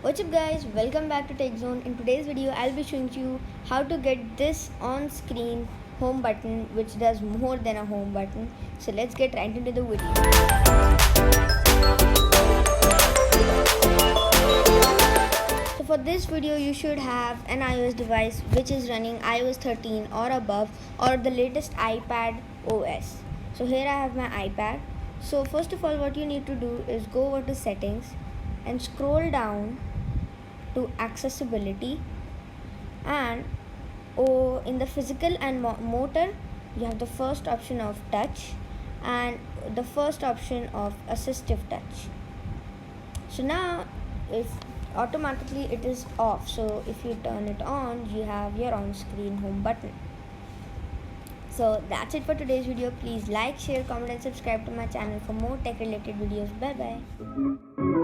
What's up guys, welcome back to Tech Zone. In today's video I'll be showing you how to get this on screen home button which does more than a home button. So let's get right into the video. So for this video you should have an iOS device which is running iOS 13 or above or the latest iPad OS. So here I have my iPad. So first of all what you need to do is go over to settings and scroll down to accessibility, and in the physical and motor you have the first option of touch and the first option of assistive touch. So now if automatically it is off, so if you turn it on you have your on screen home button. So that's it for today's video. Please like, share, comment and subscribe to my channel for more tech related videos. Bye bye.